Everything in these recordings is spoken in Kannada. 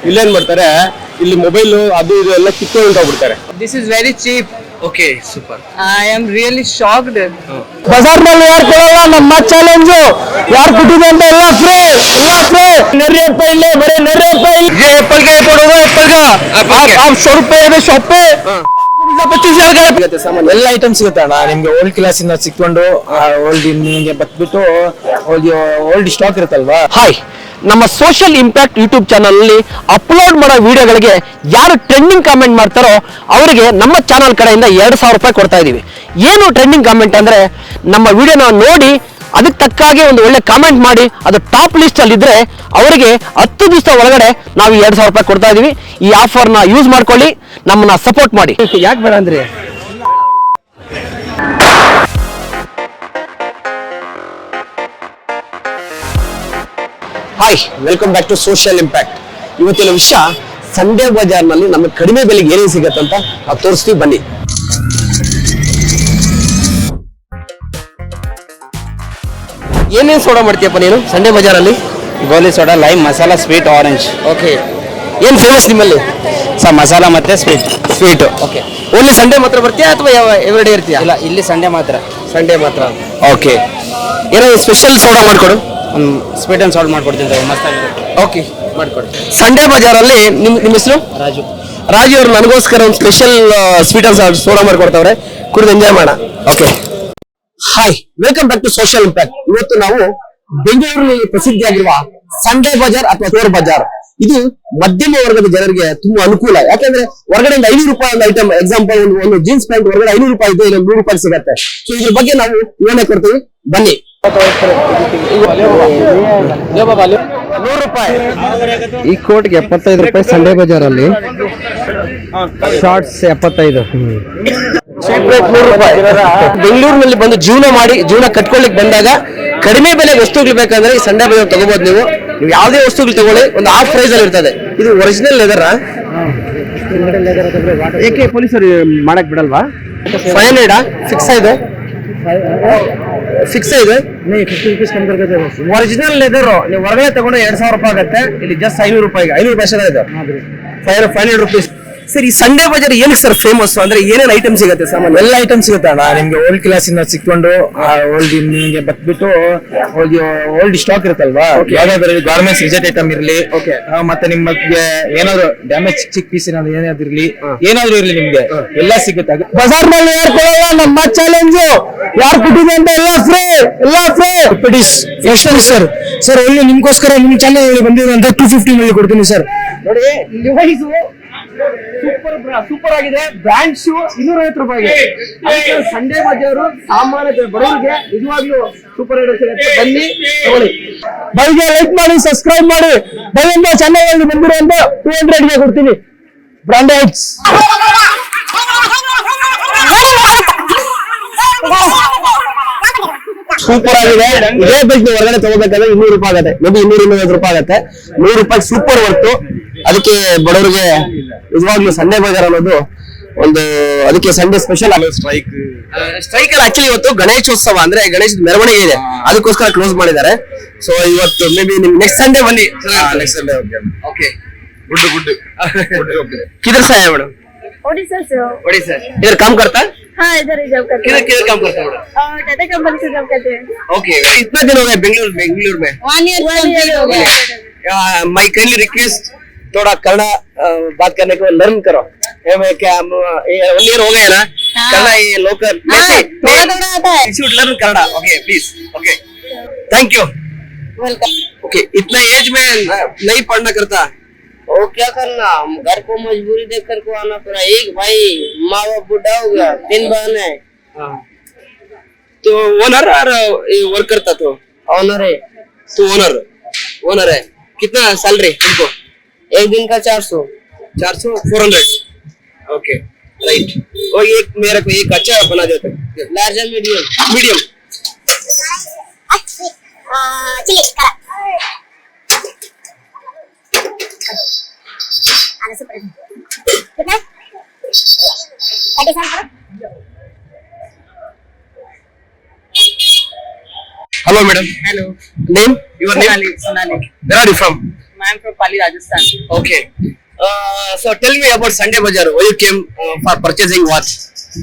ಇಲ್ಲೇನ್ ಮಾಡ್ತಾರೆ, ಇಲ್ಲಿ ಮೊಬೈಲ್ ಅದು ಇದು ಎಲ್ಲ ಕಿತ್ಕೊಂಡು ಹೋಗ್ಬಿಡ್ತಾರೆ. This is very cheap. Okay, super. I am really shocked. ಬಜಾರ್ನಲ್ಲಿ ಯಾರು ಕೊಡಲ್ಲ, ನಮ್ಮ ಚಾಲೆಂಜ್ ಯಾರು ಕೊಟ್ಟಿದೆ ಅಂತ ಎಲ್ಲ ಫ್ರೀ, ನರ್ರಿಯಪ್ಪ ಇಲ್ಲೇ ಬರೀ ನರ್ರಿಯಪ್ಪ ये एप्पल का ಕೊಡೋದು एप्पल 100 ರೂಪಾಯಿ ಶಾಪ್ 25,000 ಸಾಮಾನು ಎಲ್ಲ ಐಟಮ್ ಸಿಗುತ್ತೆ ಅಣ್ಣ ನಿಮ್ಗೆ. ಓಲ್ಡ್ ಕ್ಲಾಸ್ ಇಂದ ಸಿಕ್ಕೊಂಡು ಓಲ್ಡ್ ನಿಮಗೆ ಬತ್ಬಿಟ್ಟು ಓಲ್ಡ್ ಸ್ಟಾಕ್ ಇರುತ್ತಲ್ವಾ. ಹಾಯ್, ನಮ್ಮ ಸೋಷಿಯಲ್ ಇಂಪ್ಯಾಕ್ಟ್ ಯೂಟ್ಯೂಬ್ ಚಾನಲ್ ಅಲ್ಲಿ ಅಪ್ಲೋಡ್ ಮಾಡೋ ವಿಡಿಯೋಗಳಿಗೆ ಯಾರು ಟ್ರೆಂಡಿಂಗ್ ಕಾಮೆಂಟ್ ಮಾಡ್ತಾರೋ ಅವರಿಗೆ ನಮ್ಮ ಚಾನಲ್ ಕಡೆಯಿಂದ 2,000 ರೂಪಾಯಿ ಕೊಡ್ತಾ ಇದೀವಿ. ಏನು ಟ್ರೆಂಡಿಂಗ್ ಕಾಮೆಂಟ್ ಅಂದ್ರೆ, ನಮ್ಮ ವಿಡಿಯೋನ ನೋಡಿ ಅದಕ್ಕೆ ತಕ್ಕಾಗೆ ಒಂದು ಒಳ್ಳೆ ಕಾಮೆಂಟ್ ಮಾಡಿ ಅದು ಟಾಪ್ ಲಿಸ್ಟ್ ಅಲ್ಲಿ ಇದ್ರೆ ಅವರಿಗೆ 10 ದಿವಸ ಒಳಗಡೆ ನಾವು 2,000 ರೂಪಾಯಿ ಕೊಡ್ತಾ ಇದೀವಿ. ಈ ಆಫರ್ ನ ಯೂಸ್ ಮಾಡ್ಕೊಳ್ಳಿ, ನಮ್ಮನ್ನ ಸಪೋರ್ಟ್ ಮಾಡಿ. ಯಾಕೆ ಬೇಡ ಅಂದ್ರೆ hi, welcome back to social impact. ಇವತ್ತಿನ ವಿಷಯ ಸಂಡೇ ಬಜಾರ್ನಲ್ಲಿ ನಮಗೆ ಕಡಿಮೆ ಬೆಲೆಗೆ ಏನೇನು ಸಿಗತ್ತೆ ಅಂತ ನಾವು ತೋರಿಸ್ತೀವಿ, ಬನ್ನಿ. ಏನೇನು ಸೋಡಾ ಮಾಡ್ತೀಯಪ್ಪ ನೀನು ಸಂಡೇ ಬಜಾರಲ್ಲಿ? ಗೋಲಿ soda, lime, masala, sweet, orange. Okay, ಏನು ಫೇಮಸ್ ನಿಮ್ಮಲ್ಲಿ? ಸರ್ ಮಸಾಲಾ ಮತ್ತೆ ಸ್ವೀಟ್. ಓಕೆ, ಓನ್ಲಿ ಸಂಡೇ ಮಾತ್ರ ಬರ್ತೀಯಾ ಅಥವಾ ಎವ್ರಿಡೇ ಇರ್ತೀಯಾ? ಇಲ್ಲ, ಇಲ್ಲಿ ಸಂಡೇ ಮಾತ್ರ. ಸಂಡೇ ಮಾತ್ರ. ಓಕೆ, ಏನಾದ್ರು ಸ್ಪೆಷಲ್ ಸೋಡಾ ಮಾಡ್ಕೊಡು. ಒಂದು ಸ್ವೀಟ್ ಅಂಡ್ ಸಾಲ್ಟ್ ಮಾಡ್ಕೊಡ್ತೀನಿ, ಮಸ್ತಾಗಿರುತ್ತೆ. ಓಕೆ, ಮಾಡ್ಕೊಡಿ. ಸಂಡೇ ಬಜಾರಲ್ಲಿ ನಿಮ್ಮ ಹೆಸರು? ರಾಜು. ರಾಜು ಅವರು ನನಗೋಸ್ಕರ ಒಂದು special sweet and salt soda ಮಾಡ್ಕೊಡ್ತಾವ್ರೆ, ಕುಡಿದು ಎಂಜಾಯ್ ಮಾಡೋಣ. Okay, hi, welcome back to social impact. ಇವತ್ತು ನಾವು ಬೆಂಗಳೂರಿನಲ್ಲಿ ಪ್ರಸಿದ್ಧಿಯಾಗಿರುವ ಸಂಡೇ ಬಜಾರ್ ಅಥವಾ ಚೋರ್ ಬಜಾರ್. ಇದು ಮಧ್ಯಮ ವರ್ಗದ ಜನರಿಗೆ ತುಂಬಾ ಅನುಕೂಲ. ಯಾಕಂದ್ರೆ ಹೊರಗಡೆ 500 ರೂಪಾಯಿ ಒಂದು ಐಟಮ್, ಎಕ್ಸಾಂಪಲ್ ಒಂದು ಜೀನ್ಸ್ ಪ್ಯಾಂಟ್ ಹೊರಗಡೆ 500 ರೂಪಾಯಿ ಇದೆ, ಇಲ್ಲಿ 100 ರೂಪಾಯಿ ಸಿಗತ್ತೆ. ಸೊ ಇದ್ರ ಬಗ್ಗೆ ನಾವು ವಿವರಣೆ ಕೊಡ್ತೀವಿ, ಬನ್ನಿ. 100 ರೂಪಾಯಿ ಈ ಕೋಟ್ಗೆ 75 ರೂಪಾಯಿ ಸಂಡೇ ಬಜಾರಲ್ಲಿ. ಶಾರ್ಟ್ಸ್ 75. ಚೀಪ್ ರೇಟ್ 100 ರೂಪಾಯಿ. ಬೆಂಗಳೂರಿನಲ್ಲಿ ಬಂದು ಜೀವನ ಕಟ್ಕೊಳ್ಳಿಕ್ ಬಂದಾಗ ಕಡಿಮೆ ಬೆಲೆ ವಸ್ತುಗಳು ಬೇಕಂದ್ರೆ ಈ ಸಂಡೇ ಬಜಾರ್ ತಗೋಬಹುದು. ನೀವು ಯಾವುದೇ ವಸ್ತುಗಳು ತಗೊಳ್ಳಿ, ಒಂದು ಹಾಫ್ ಪ್ರೈಸ್ ಅಲ್ಲಿ ಇರ್ತದೆ. ಇದು ಒರಿಜಿನಲ್ ಲೆದರ್. ಏಕೆ ಪೊಲೀಸರು ಮಾಡಕ್ ಬಿಡಲ್ವಾ? 500 ಫಿಕ್ಸ್ ಇದೆ. ಒರಿಜಿನಲ್ ಲೆದರ್ ನೀವು ಹೊರಗಡೆ ತಗೊಂಡು 2,000 ರೂಪಾಯಿ ಆಗುತ್ತೆ. ಇಲ್ಲಿ ಜಸ್ಟ್ 500 ರೂಪಾಯಿಗೆ 500 ರೂಪಾಯಿ ಇದೆ. 500 ರುಪೀಸ್. ಸರ್, ಈ ಸಂಡೇ ಬಜಾರ್ ಏನಕ್ಕೆ ಸರ್ ಫೇಮಸ್ ಅಂದ್ರೆ ಏನೇನು ಐಟಮ್ ಸಿಗುತ್ತೆ? ಸಾಮಾನ್ಯ ಎಲ್ಲ ಐಟಮ್ ಸಿಗುತ್ತೆ ಅಣ್ಣ ನಿಮ್ಗೆ. ಓಲ್ಡ್ ಕ್ಲಾಸ್ ಇಂದ ಸಿಕ್ಕೊಂಡು ಓಲ್ಡ್ ನಿಮಗೆ ಬತ್ಬಿಟ್ಟು ಓಲ್ಡ್ ಸ್ಟಾಕ್ ಇರುತ್ತಲ್ವಾ. ಯಾವ್ದಾದ್ರು ಗಾರ್ಮೆಂಟ್ಸ್ ರಿಜೆಕ್ಟ್ ಐಟಮ್ ಇರ್ಲಿ, ಮತ್ತೆ ನಿಮಗೆ ಏನಾದ್ರು ಡ್ಯಾಮೇಜ್ ಚಿಕ್ಕ ಪೀಸ್ ಏನಾದ್ರು ಇರ್ಲಿ, ಏನಾದ್ರು ಇರ್ಲಿ, ನಿಮ್ಗೆ ಎಲ್ಲ ಸಿಗುತ್ತೆ. ಬಜಾರ್ ನಲ್ಲಿ ಯಾರು ಕೊಡಲ್ಲ, ನಮ್ಮ ಚಾಲೆಂಜ್ ಯಾರು ಕೊಟ್ಟಿದೆ ಅಂತ ಎಲ್ಲ ಫ್ರೀ. ಸರ್ ಸರ್ ಒಳ್ಳೆ ನಿಮ್ಗೋಸ್ಕರ ನಿಮ್ ಚಾನಲ್ ಬಂದಿರೋಂತ 250 ಮೇಲೆ ಕೊಡ್ತೀನಿ ಸರ್. ನೋಡಿ, ಲಿವೈಸ್ ಸೂಪರ್ ಆಗಿದೆ. ಬ್ರ್ಯಾಂಡ್ ಶೂ 250 ರೂಪಾಯಿಗೆ. ಸಂಡೇ ಬಜಾರು ಸಾಮಾನ್ಯ ಬಡವರಿಗೆ ನಿಜವಾಗ್ಲೂ ಸೂಪರ್ ಸಿಗುತ್ತೆ. ಬನ್ನಿ ತಗೊಳ್ಳಿ. ಬೈಗೆ ಲೈಕ್ ಮಾಡಿ, ಸಬ್ಸ್ಕ್ರೈಬ್ ಮಾಡಿ. ಬೈಯಿಂದ ಚಾನಲ್ ಬಂದಿರುವಂತ 200ಗೆ ಕೊಡ್ತೀನಿ. ಬ್ರಾಂಡೆಡ್ಸ್ ಸೂಪರ್ ಆಗಿದೆ. ಇದೇ ಬೈಕ್ ಹೊರಗಡೆ ತಗೋಬೇಕಾದ್ರೆ 200 ರೂಪಾಯಿ ಆಗುತ್ತೆ, ಮೇಬಿ 200-250 ರೂಪಾಯಿ ಆಗುತ್ತೆ. 100 ರೂಪಾಯಿ ಸೂಪರ್ ವರ್ತು. ಅದಕ್ಕೆ ಬಡವರಿಗೆ ನಿಜವಾಗ್ಲೂ ಸಂಡೇ ಬಜಾರ್ ಅನ್ನೋದು ಒಂದು, ಅದಕ್ಕೆ ಸಂಡೇ ಸ್ಪೆಷಲ್. ಸ್ಟ್ರೈಕ್ ಅಲ್ಲಿ ಆಕ್ಚುಲಿ ಇವತ್ತು ಗಣೇಶೋತ್ಸವ ಅಂದ್ರೆ ಗಣೇಶದ ಮೆರವಣಿಗೆ ಇದೆ, ಅದಕ್ಕೋಸ್ಕರ ಕ್ಲೋಸ್ ಮಾಡಿದ್ದಾರೆ. ಸೊ ಇವತ್ತು ಮೇಬಿ ನಿಮ್ ನೆಕ್ಸ್ಟ್ ಸಂಡೇ ಬನ್ನಿ. Next Sunday okay. गुड किधर से आए मैडम? ओडिशा से हो। ओडिशा। इधर काम करता है? हाँ, इधर ही जॉब करते हैं। किधर काम करता है मैडम? टाटा कंपनी से जॉब करते हैं। ओके, कितना दिन हो गया बेंगलुरु में? 1 ईयर हो गया। माय काइंडली रिक्वेस्ट, थोड़ा कन्नड़ बात करने को लर्न करो. क्या 1 ईयर हो गया ना? कन्नड़ ये लोकल थोड़ा आता है। You should learn Kannada. Okay, please. Okay. Thank you. Welcome. Okay, इतना एज में नहीं पढ़ना करता. वो क्या करना, घर को मजबूरी देख कर को आना पड़ा। एक भाई माँ बाप बुढ़ा हो गया, 3 बहन है। तो ओनर और वर्क करता तो? ऑनर है। तो ओनर है। कितना सैलरी तुमको? एक दिन का 400 400 ओके, राइट. और एक मेरे को एक अच्छा बना देते. लार्ज एंड मीडियम चिली करा। आना सुपर। कितना? 37 Hello madam. Hello. Name? Your name? Sonali. Where are you from? I'm from Pali, Rajasthan. Okay. So tell me about Sunday Bazaar. Why you came for purchasing what?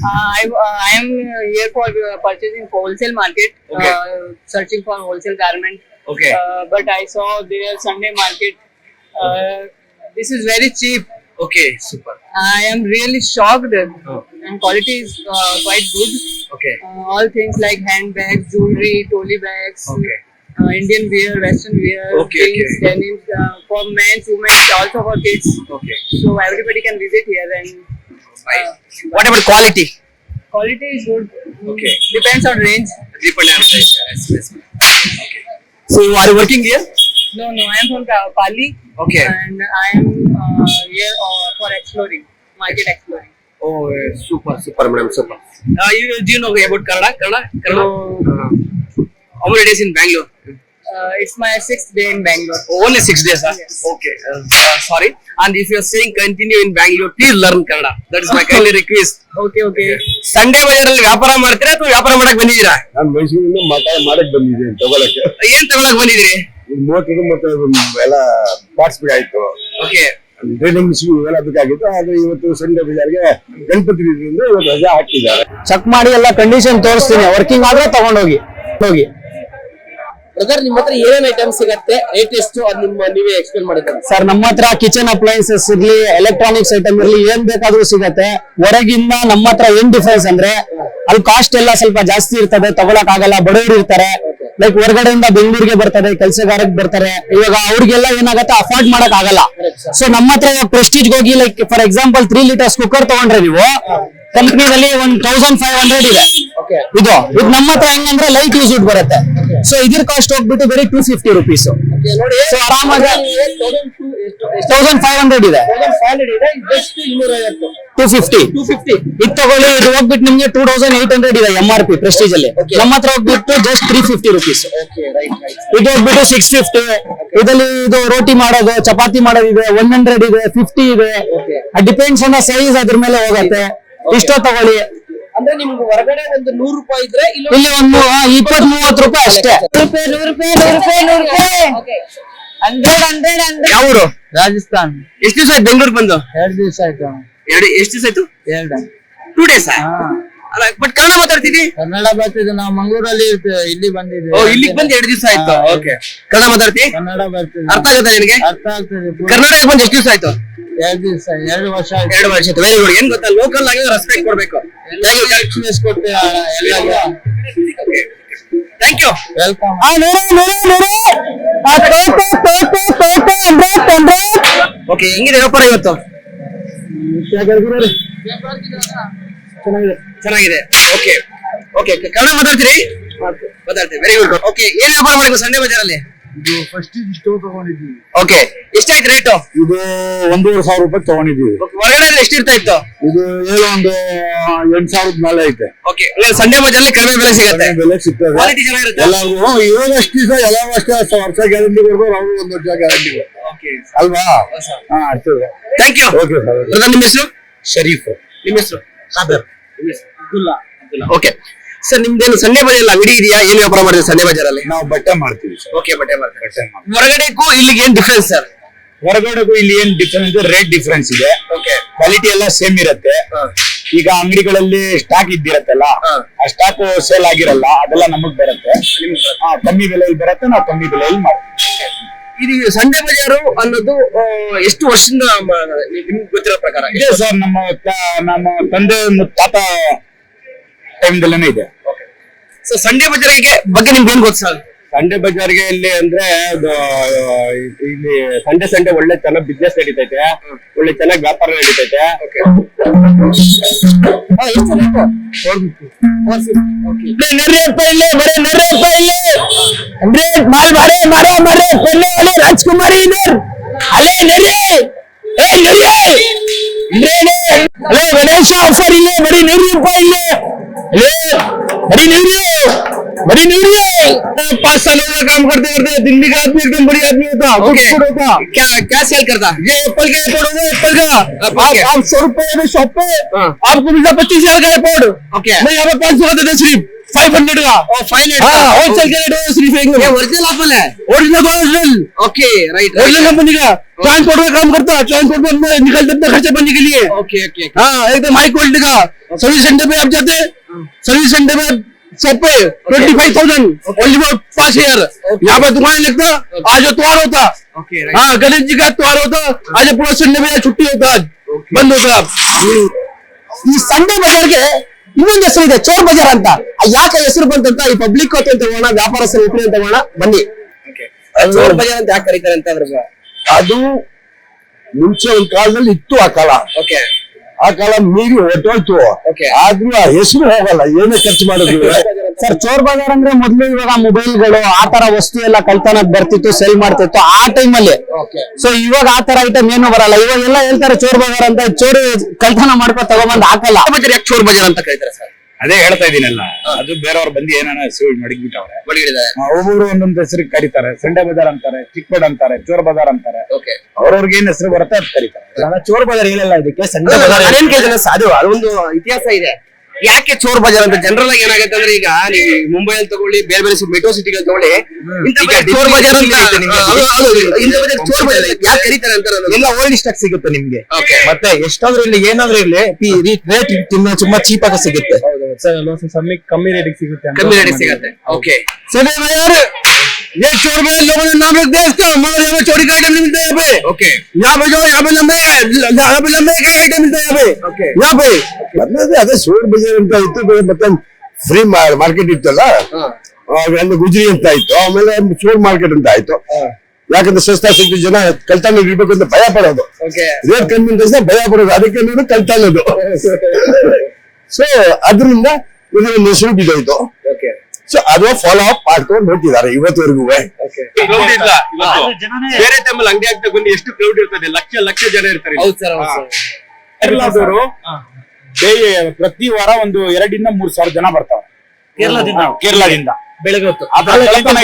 I am here for purchasing wholesale market, Okay. searching for wholesale garment. Okay. But I saw their Sunday market. This is very cheap. Okay, super. I am really shocked, Oh. and quality is quite good. Okay. All things like handbags, jewelry, trolley bags, Okay. Indian wear, Western wear, Okay, jeans, okay. denims, for men, women, also for kids. Okay. So everybody can visit here, and What about quality? quality is good. Okay. Depends on range. So are you working here? No, I am from Pali. Okay. And I am here for exploring, market exploring. Oh, super, madam, super. Do you know about Kannada? How many days in Bangalore? It's my 6th day in Bangalore. Only 6 days, huh? Yes. Okay. Sorry. And if you are saying continue in Bangalore, please learn Kannada. That is my kindly request. Okay. Sunday ಬಜಾರಲ್ಲಿ ವ್ಯಾಪಾರ ಮಾಡ್ತೀರಾ ಅಥವಾ ವ್ಯಾಪಾರ ಮಾಡಕ್ ಬಂದಿದ್ದೀರಾ? ನಾನು ಮೈಸೂರಿಂದ ಮಾಡಕ್ ಬಂದಿದ್ದೀನಿ ತಗೊಳಕ್ಕೆ. ಏನ್ ತಗೊಳಕ್ ಬಂದಿದ್ದೀರಿ? ಮೋಟರ್ ಮತ್ತೆ ಎಲ್ಲ ಪಾರ್ಟ್ಸ್ ಬೇಕಾಯ್ತು. ಓಕೆ. ಡ್ರಿಲ್ಲಿಂಗ್ ಮಿಷಿನ್ ಇವೆಲ್ಲ ಬೇಕಾಗಿತ್ತು. ಆದ್ರೆ ಇವತ್ತು ಸಂಡೇ ಬಜಾರ್ಗೆ ಗಣಪತಿ ರೀತಿಯಿಂದ ಇವತ್ತು ರಜೆ ಹಾಕಿದ್ದಾರೆ. ಚೆಕ್ ಮಾಡಿ ಎಲ್ಲ ಕಂಡೀಷನ್ ತೋರಿಸ್ತೀನಿ, ವರ್ಕಿಂಗ್ ಆದ್ರೆ ತಗೊಂಡೋಗಿ ಹೋಗಿ. ಬ್ರದರ್, ನಿಮ್ಮ ಹತ್ರ ಏನೇನ್ ಐಟಮ್ಸ್ ಸಿಗತ್ತೆ, ರೇಟ್ ಎಷ್ಟು, ಅದು ನೀವೇ ಎಕ್ಸ್ಪ್ಲೇನ್ ಮಾಡಿದ್ದಾರೆ. ಸರ್, ನಮ್ಮ ಹತ್ರ ಕಿಚನ್ ಅಪ್ಲೈನ್ಸಸ್ ಇರ್ಲಿ, ಎಲೆಕ್ಟ್ರಾನಿಕ್ಸ್ ಐಟಮ್ ಇರ್ಲಿ, ಏನ್ ಬೇಕಾದ್ರೂ ಸಿಗತ್ತೆ. ಹೊರಗಿಂದ ನಮ್ಮ ಹತ್ರ ಏನ್ ಡಿಫ್ರೆನ್ಸ್ ಅಂದ್ರೆ ಅಲ್ಲಿ ಕಾಸ್ಟ್ ಎಲ್ಲ ಸ್ವಲ್ಪ ಜಾಸ್ತಿ ಇರ್ತದೆ, ತಗೊಳಕ್ ಆಗಲ್ಲ, ಬಡವರು ಇರ್ತಾರೆ. ಲೈಕ್ ಹೊರಗಡೆಯಿಂದ ಬೆಂಗಳೂರಿಗೆ ಬರ್ತಾರೆ, ಕೆಲಸಗಾರಕ್ಕೆ ಬರ್ತಾರೆ. ಇವಾಗ ಅವ್ರಿಗೆಲ್ಲ ಏನಾಗತ್ತೆ, ಅಫೋರ್ಡ್ ಮಾಡಕ್ ಆಗಲ್ಲ. ಸೊ ನಮ್ಮ ಹತ್ರ ಪ್ರೆಸ್ಟೀಜ್ ಹೋಗಿ, like for example 3 litres cooker ತಗೊಂಡ್ರೆ ನೀವು ಕಂಪ್ನಿನಲ್ಲಿ 1500 ಇದೆ. ಇದು ನಮ್ಮ ಹತ್ರ ಹೆಂಗಂದ್ರೆ ಲೈಟ್ ಯೂಸ್ ಬರುತ್ತೆ. ಸೊ ಇದ್ರ ಕಾಸ್ಟ್ ಹೋಗ್ಬಿಟ್ಟು ಬರೀ 250 ರುಪೀಸ್. ಸೊ ಆರಾಮಾಗಿ 1500 ಇದೆ, 250 ಇದು ತಗೊಳ್ಳಿ. ಇದು ಹೋಗ್ಬಿಟ್ಟು ನಿಮ್ಗೆ 2800 ಇದೆ MRP ಪ್ರೆಸ್ಟೀಜ್ ಅಲ್ಲಿ. ನಮ್ಮ ಹತ್ರ ಹೋಗ್ಬಿಟ್ಟು ಜಸ್ಟ್ 350 ರುಪೀಸ್. ಇದು ಹೋಗ್ಬಿಟ್ಟು 650. ಇದರಲ್ಲಿ ಇದು ರೋಟಿ ಮಾಡೋದು, ಚಪಾತಿ ಮಾಡೋದು ಇದೆ, 100 ಇದೆ, 50 ಇದೆ. ಡಿಪೆಂಡ್ಸ್ ಆನ್ ಸೈಜ್, ಅದ್ರ ಮೇಲೆ ಹೋಗತ್ತೆ. ಇಷ್ಟೋ ತಗೊಳ್ಳಿ. ಅಂದ್ರೆ ನಿಮ್ಗೆ ಹೊರಗಡೆ ಒಂದು 100 ರೂಪಾಯಿ ಇದ್ರೆ ಇಲ್ಲಿ ಒಂದು 20-30 ರೂಪಾಯಿ ಅಷ್ಟೇ. 100 ಯಾವ ಊರು? ರಾಜಸ್ಥಾನ್. ಎಷ್ಟು ದಿವಸ ಆಯ್ತು ಬೆಂಗಳೂರು ಬಂದು? 2 ದಿವಸ ಆಯ್ತು. ಎಷ್ಟು ದಿವಸ ಆಯ್ತು? 2. 2 ಡೇಸ್. ಅಲ್ಲ, ಬಟ್ ಕನ್ನಡ ಮಾತಾಡ್ತಿದ್ದಿ? ಕನ್ನಡ ಬರ್ತಿದ್ದೆ, ನಾವು ಮಂಗಳೂರಲ್ಲಿ ಇಲ್ಲಿ ಬಂದಿದ್ದೆ. ಓ, ಇಲ್ಲಿಗೆ ಬಂದು 2 ದಿವಸ ಆಯ್ತು. ಓಕೆ. ಕನ್ನಡ ಮಾತಾಡ್ತಿ? ಕನ್ನಡ ಬರ್ತಿದ್ದೆ. ಅರ್ಥ ಆಗುತ್ತೆ ನಿನಗೆ? ಅರ್ಥ ಆಗ್ತದೆ. ಕರ್ನಾಟಕ ಬಂದು ಎಷ್ಟು ದಿವಸ ಆಯ್ತು? 2 ದಿವಸ, 2 ವರ್ಷ ಆಯ್ತು. 2 ವರ್ಷ ಆಯ್ತು. Very good. ಏನ್ ಗೊತ್ತಾ, ಲೋಕಲ್ ಆಗಿ ರೆಸ್ಪೆಕ್ಟ್ ಕೊಡ್ಬೇಕು. ಎಕ್ಸ್ಪ್ರೆಸ್ ಕೊಡ್ತೀವಿ ಎಲ್ಲ. Thank you. ವೆಲ್ಕಮ್. ಓಕೆ, ಹೆಂಗಿದೆ ವ್ಯಾಪಾರ ಇವತ್ತು? ಚೆನ್ನಾಗಿದೆ. ಓಕೆ. ಕನ್ನಡ ಮಾತಾಡ್ತೀರಿ? ಮಾತಾಡ್ತೀವಿ. Very good. ಓಕೆ, ಏನ್ ವ್ಯಾಪಾರ ಮಾಡಿದ್ರು ಸಂಡೇ ಬಜಾರಲ್ಲಿ? ಇದು ಫಸ್ಟ್ ಸ್ಟೋವ್ ತಗೊಂಡಿದ್ದೀವಿ. ಓಕೆ, ಎಷ್ಟಾಯ್ತು ರೇಟು? ಇದು 1500 ರೂಪಾಯಿ ತಗೊಂಡಿದ್ದೀವಿ. ಹೊರಗಡೆ ಎಷ್ಟು ಇರ್ತಾ ಇತ್ತು? ಇದು ಒಂದು 8000 ಮೇಲೆ ಐತೆ. ಓಕೆ, ಸಂಡೇ ಬಜಾರಲ್ಲಿ ಕಡಿಮೆ ಬೆಲೆ ಸಿಗುತ್ತೆ, ಬೆಲೆ ಸಿಗ್ತದೆ. ಕ್ವಾಲಿಟಿ ಚೆನ್ನಾಗಿರುತ್ತೆ. ಎಲ್ಲರಿಗೂ ಇವಾಗ ಅಷ್ಟು ದಿವಸ ಎಲ್ಲರೂ ಅಷ್ಟೇ ವರ್ಷ ಗ್ಯಾರಂಟಿ ಕೊಡ್ಬೋದು, ಅವರು 1 ವರ್ಷ ಗ್ಯಾರಂಟಿ ಅಲ್ವಾ? ಹಾ, ಅಷ್ಟೇ. Thank you. Okay sir. ನಿಮ್ಮ ಹೆಸರು? ಶರೀಫ್. ನಿಮ್ಮ ಹೆಸರು? ಖಾದರ್. ಓಕೆ ಸರ್, ನಿಮ್ದೇನು ಸಂಡೇ ಬಜಾರ್ ಅಂಗಡಿ ಇದೆಯಾ? ಏನ್ ವ್ಯಾಪಾರ ಮಾಡಿದ್ರೆ ಸಂಡೇ ಬಜಾರಲ್ಲಿ? ನಾವು ಬಟ್ಟೆ ಮಾಡ್ತೀವಿ ಸರ್. ಓಕೆ, ಬಟ್ಟೆ ಮಾಡ್ತೀವಿ. ಹೊರಗಡೆಗೂ ಇಲ್ಲಿಗೆ ಏನ್ ಡಿಫ್ರೆನ್ಸ್ ಸರ್? ಹೊರಗಡೆಗೂ ಇಲ್ಲಿ ಏನ್ ಡಿಫ್ರೆನ್ಸ್, ರೇಟ್ ಡಿಫ್ರೆನ್ಸ್ ಇದೆ. ಓಕೆ. ಕ್ವಾಲಿಟಿ ಎಲ್ಲ ಸೇಮ್ ಇರುತ್ತೆ. ಈಗ ಅಂಗಡಿಗಳಲ್ಲಿ ಸ್ಟಾಕ್ ಇದ್ದಿರತ್ತಲ್ಲ, ಆ ಸ್ಟಾಕ್ ಸೇಲ್ ಆಗಿರಲ್ಲ, ಅದೆಲ್ಲ ನಮಗ್ ಬರುತ್ತೆ. ಕಮ್ಮಿ ಬೆಲೆಯಲ್ಲಿ ಬರುತ್ತೆ, ನಾವು ಕಮ್ಮಿ ಬೆಲೆಯಲ್ಲಿ ಮಾಡ್ತೀವಿ. ಇದು ಸಂಡೇ ಬಜಾರು ಅನ್ನೋದು ಎಷ್ಟು ವರ್ಷದಿಂದ ನಿಮ್ಗೆ ಗೊತ್ತಿರೋ ಪ್ರಕಾರ? ಇದೆ ಸರ್, ನಮ್ಮ ತಂದೆ ತಾತ ಟೈಮ್ದಲ್ಲೇನೆ ಇದೆ. ಸೊ ಸಂಡೇ ಬಜಾರಿಗೆ ಬಗ್ಗೆ ನಿಮ್ಗೆ ಏನ್ ಗೊತ್ತು ಸರ್? ಸಂಡೇ ಬಜಾರ್ಗೆ ಇಲ್ಲಿ ಅಂದ್ರೆ ಇಲ್ಲಿ ಸಂಡೇ ಒಳ್ಳೆ ಚೆನ್ನಾಗಿ ಬಿಸ್ನೆಸ್ ನಡೀತೈತೆ, ಒಳ್ಳೆ ಚೆನ್ನಾಗಿ ವ್ಯಾಪಾರ ನಡೀತೈತೆ. ರಾಜ್ಕುಮಾರಿ ಗಣೇಶ ಆಫರ್ ಇಲ್ಲೇ ಬರೀ 100 ರೂಪಾಯಿ ಇಲ್ಲೇ. बड़ी न्यूरी है 5 सालों का काम करते करते दिल्ली का आदमी एकदम बड़ी आदमी होता होता क्या सेल करता? ये एप्पल का एयरपोर्ट होगा, एप्पल का आप 100 रुपए में शॉप पे आपको मिलता 25,000 का एयरपोर्ट। ओके, मैं यहाँ पे 500 का देते सिर्फ 500 का 500 हाँ होलसेल के रेट है सिर्फ ये ओरिजिनल एप्पल है original original okay right original company का ट्रांसपोर्ट का काम करता है ट्रांसपोर्ट में निकलते अपने खर्चे बनने के लिए ओके ओके हाँ एकदम हाई क्वालिटी का सर्विस सेंटर पे आप जाते सर्विस सेंटर में सब पे 25,000 ओनली फॉर 5 ईयर यहाँ पे दुकान लगता आज त्योहार होता ओके हाँ गणेश जी का त्योहार होता आज पूरा संडे में छुट्टी होता बंद होता ಈ ಸಂಡೆ ಬಜಾರ್ಗೆ ಇನ್ನೊಂದು ಹೆಸರು ಇದೆ ಚೋರ್ ಬಜಾರ್ ಅಂತ ಯಾಕೆ ಹೆಸರು ಬಂತಂತ ಈ ಪಬ್ಲಿಕ್ ಅಂತ ತಗೋಣ ವ್ಯಾಪಾರಸ್ಥರ ಒಪಿನಿಯನ್ ತಗೋಣ ಬನ್ನಿ ಚೋರ್ ಬಜಾರ್ ಅಂತ ಯಾಕೆ ಕರೀತಾರೆ ಅಂತ ಅದ್ರ ಅದು ಮುಂಚೆ ಒಂದ್ ಕಾಲದಲ್ಲಿ ಇತ್ತು ಆ ಕಾಲ ಓಕೆ ಆ ಕಾಲ ಮೀರಿ ಹೊಟ್ಟೋಯ್ತು ಆದ್ರೂ ಆ ಹೆಸರು ಹೋಗಲ್ಲ ಏನೇ ಖರ್ಚು ಮಾಡಿದ್ರು ಸರ್ ಚೋರ್ ಬಜಾರ್ ಅಂದ್ರೆ ಮೊದ್ಲು ಇವಾಗ ಮೊಬೈಲ್ಗಳು ಆ ತರ ವಸ್ತು ಎಲ್ಲ ಕಳ್ತನಕ್ ಬರ್ತಿತ್ತು ಸೆಲ್ ಮಾಡ್ತಿತ್ತು ಆ ಟೈಮ್ ಅಲ್ಲಿ ಸೊ ಇವಾಗ ಆ ತರ ಐಟಮ್ ಏನು ಬರಲ್ಲ ಇವಾಗ ಎಲ್ಲ ಹೇಳ್ತಾರೆ ಚೋರ್ ಬಜಾರ್ ಅಂತ ಚೋರು ಕಳ್ತನ ಮಾಡ್ಕೊ ತಗೊಂಬಂದ್ ಹಾಕಲ್ಲ ಬಜಾರ್ ಯಾಕೆ ಚೋರ್ ಬಜಾರ್ ಅಂತ ಕರೀತಾರೆ ಸರ್ ಅದೇ ಹೇಳ್ತಾ ಇದೀನಲ್ಲ, ಅದು ಬೇರೆಯವ್ರು ಬಂದು ಏನಾನ ಹೆಸರು ಮಡಗಿಬಿಟ್ಟವ್ರೆ. ಬಡಿಗಿದ್ದಾರೆ ಒಬ್ಬೊಬ್ರು ಒಂದೊಂದು ಹೆಸರಿಗೆ ಕರೀತಾರೆ. ಸಂಡೆ ಬಜಾರ್ ಅಂತಾರೆ, ಚಿಕ್ಕಬಡ್ ಅಂತಾರೆ, ಚೋರ್ ಬಜಾರ್ ಅಂತಾರೆ. ಓಕೆ, ಅವ್ರವ್ರಿಗೆ ಏನ್ ಹೆಸರು ಬರುತ್ತೆ ಅದ್ ಕರೀತಾರೆ. ಚೋರ್ ಬಜಾರ್ ಹೇಳಿಲ್ಲ ಇದಕ್ಕೆ ಸಂಡೆ ಬಜಾರ್ ಅದೇನ್ ಕೇಳಿದ್ರೆ ಅದು ಅದೊಂದು ಇತಿಹಾಸ ಇದೆ. ಯಾಕೆ ಚೋರ್ ಬಜಾರ್ ಅಂತ ಜನರಲ್ ಆಗಿ ಏನಾಗುತ್ತೆ ಅಂದ್ರೆ ಈಗ ನೀವು ಮುಂಬೈ ಅಲ್ಲಿ ತಗೊಳ್ಳಿ, ಬೇರೆ ಬೇರೆ ಮೆಟ್ರೋ ಸಿಟಿಗಳು ತಗೊಳ್ಳಿ, ಇಂಥ ಚೋರ್ ಬಜಾರ್ ಅಂತ ಇಂಥ ಬಜಾರ್ ಚೋರ್ ಬಜಾರ್ ಯಾಕೆ ಕರೀತಾರೆ ಅಂತ ಎಲ್ಲ ಓಲ್ಡ್ ಸ್ಟಾಕ್ ಸಿಗುತ್ತೆ ನಿಮ್ಗೆ. ಮತ್ತೆ ಎಷ್ಟಾದ್ರೂ ಇಲ್ಲಿ ಏನಾದ್ರೂ ಇರ್ಲಿ ರೇಟ್ ತುಂಬಾ ಚೀಪ್ ಆಗಿ ಸಿಗುತ್ತೆ. ಕಮ್ಮಿ ರೇಟಿಗೆ ಸಿಗುತ್ತೆ. कमी रेट से आते हैं. ओके चले यार, ये चोर में लोगों ने नाम रख दिया इसका, मगर यहाँ पे चोरी का आइटम नहीं मिलता यहाँ पे. ओके, यहाँ पे जो यहाँ पे लंबे एक आइटम मिलता है यहाँ पे. ओके, यहाँ पे ಮೊದಲೇ ಅದೇ ಚೋರ್ ಬಜಾರ್ ಅಂತ ಇತ್ತು, ಮತ್ತೆ ಫ್ರೀ ಮಾರ್ಕೆಟ್ ಇತ್ತಲ್ಲ, ಒಂದು ಗುಜರಿ ಅಂತ ಇತ್ತು, ಆಮೇಲೆ ಚೋರ್ ಮಾರ್ಕೆಟ್ ಅಂತ ಆಯ್ತು. ಯಾಕಂದ್ರೆ ಸಸ್ತಾ ಸಿಕ್ತು, ಜನ ಕಳ್ತನ ಇರ್ಬೇಕು ಅಂತ ಭಯ ಪಡೋದು, ರೇಟ್ ಕಮ್ಮಿ ಅಂತ ತಕ್ಷಣ ಭಯ ಪಡೋದು, ಅದಕ್ಕೆ ನೋಡಿ ಕಳ್ತನದು. ಸೊ ಅದರಿಂದ ಇದೊಂದು ಹೆಸರು ಬಿದ್ದೋಯ್ತು. ಸೊ ಅದು ಫಾಲೋ ಅಪ್ ಮಾಡ್ಕೊಂಡು ಹೋಗ್ತಿದ್ದಾರೆ ಇವತ್ತವರೆಗೂ. ಕ್ರೌಡ್ ಇಲ್ಲ ಇವತ್ತು. ಬೇರೆ ಟೈಮಲ್ಲಿ ಅಂಗಡಿ ಆಗ್ತಾ ಬಂದು ಎಷ್ಟು ಕ್ರೌಡ್ ಇರ್ತದೆ, ಲಕ್ಷ ಜನ ಇರ್ತಾರೆ. ಕೇರಳದವರು ಪ್ರತಿ ವಾರ ಒಂದು 2,000 to 3,000 ಜನ ಬರ್ತಾರೆ ಕೇರಳದಿಂದ. ಬೆಳಗ್ಗೆ ಹೊತ್ತು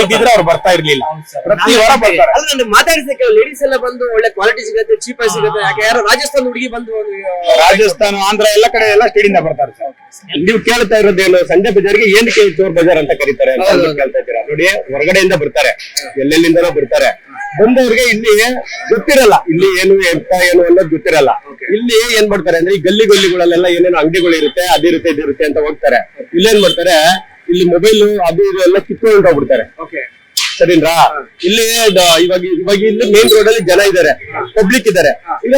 ಇದ್ದಿದ್ರೆ ಅವ್ರು ಬರ್ತಾ ಇರ್ಲಿಲ್ಲ. ಪ್ರತಿ ವಾರ ಬರ್ತಾರೆ. ಅಲ್ಲ, ಮಾತಾಡಿಸಕ್ಕೆ ಲೇಡೀಸ್ ಎಲ್ಲ ಬಂದು ಒಳ್ಳೆ ಕ್ವಾಲಿಟಿ ಸಿಗುತ್ತೆ, ಚೀಪ್ ಆಗಿ ಸಿಗುತ್ತೆ. ಯಾಕೆ ಯಾರೋ ರಾಜಸ್ಥಾನ ಹುಡುಗಿ ಬಂದು ರಾಜಸ್ಥಾನ, ಆಂಧ್ರ ಎಲ್ಲ ಕಡೆ ಎಲ್ಲ ಸ್ಟೇಡಿಂದ ಬರ್ತಾರೆ. ನೀವು ಕೇಳ್ತಾ ಇರೋದೇನು, ಸಂಡೆ ಬಜಾರ್ಗೆ ಏನಕ್ಕೆ ಚೋರ್ ಬಜಾರ್ ಅಂತ ಕರೀತಾರೆ ಅಂತ ಕೇಳ್ತಾ ಇದ್ದೀರಾ. ನೋಡಿ, ಹೊರಗಡೆಯಿಂದ ಬರ್ತಾರೆ, ಎಲ್ಲೆಲ್ಲಿಂದನೋ ಬರ್ತಾರೆ. ಬಂದವ್ರಿಗೆ ಇಲ್ಲಿ ಗೊತ್ತಿರಲ್ಲ, ಇಲ್ಲಿ ಏನು ಎಂತ ಏನು ಅನ್ನೋದು ಗೊತ್ತಿರಲ್ಲ. ಇಲ್ಲಿ ಏನ್ ಮಾಡ್ತಾರೆ ಅಂದ್ರೆ, ಈ ಗಲ್ಲಿಗಳೆಲ್ಲ ಏನೇನು ಅಂಗಡಿಗಳು ಇರುತ್ತೆ, ಅದಿರುತ್ತೆ ಇದಿರುತ್ತೆ ಅಂತ ಹೋಗ್ತಾರೆ. ಇಲ್ಲೇನ್ ಮಾಡ್ತಾರೆ, ಇಲ್ಲಿ ಮೊಬೈಲ್ ಅದು ಇದು ಎಲ್ಲ ಕಿತ್ಕೊಂಡು ಹೋಗ್ಬಿಡ್ತಾರೆ. ಸರಿನಾ? ಇಲ್ಲಿ ಇವಾಗ ಇಲ್ಲಿ ಮೇನ್ ರೋಡ್ ಅಲ್ಲಿ ಜನ ಇದಾರೆ, ಪಬ್ಲಿಕ್ ಇದಾರೆ. ಈಗ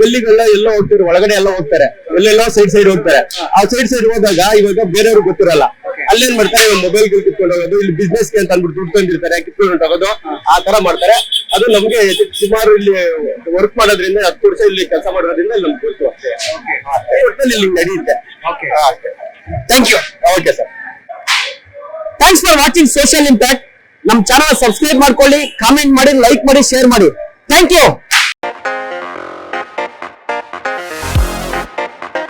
ಗಲ್ಲಿಗೆಲ್ಲ ಎಲ್ಲ ಹೋಗ್ತಾರೆ, ಒಳಗಡೆ ಎಲ್ಲ ಹೋಗ್ತಾರೆ, ಎಲ್ಲೆಲ್ಲ ಸೈಡ್ ಹೋಗ್ತಾರೆ. ಆ ಸೈಡ್ ಹೋದಾಗ ಇವಾಗ ಬೇರೆಯವ್ರಿಗೆ ಗೊತ್ತಿರಲ್ಲ. ಅಲ್ಲೇನ್ ಮಾಡ್ತಾರೆ, ಮೊಬೈಲ್ ಕಿತ್ಕೊಂಡು ಹೋಗೋದು, ಇಲ್ಲಿ ಬಿಸ್ನೆಸ್ ಗೆ ಅಂತ ಅಂದ್ಬಿಟ್ಟು ದುಡ್ಡು ತಂದಿರ್ತಾರೆ, ಕಿತ್ಕೊಂಡು ಹೋಗೋದು, ಆ ತರ ಮಾಡ್ತಾರೆ. ಅದು ನಮ್ಗೆ ಸುಮಾರು ಇಲ್ಲಿ ವರ್ಕ್ ಮಾಡೋದ್ರಿಂದ 10 ವರ್ಷ ಇಲ್ಲಿ ಕೆಲಸ ಮಾಡೋದ್ರಿಂದ ನಮ್ಗೆ ಗೊತ್ತು. ಒಟ್ಟಲ್ಲಿ ಇಲ್ಲಿ ನಡೆಯುತ್ತೆ. Thank you. Okay sir, thanks for watching social impact. ನಮ್ ಚಾನಲ್ ಸಬ್ಸ್ಕ್ರೈಬ್ ಮಾಡ್ಕೊಳ್ಳಿ, ಕಾಮೆಂಟ್ ಮಾಡಿ, ಲೈಕ್ ಮಾಡಿ, ಶೇರ್ ಮಾಡಿ. Thank you.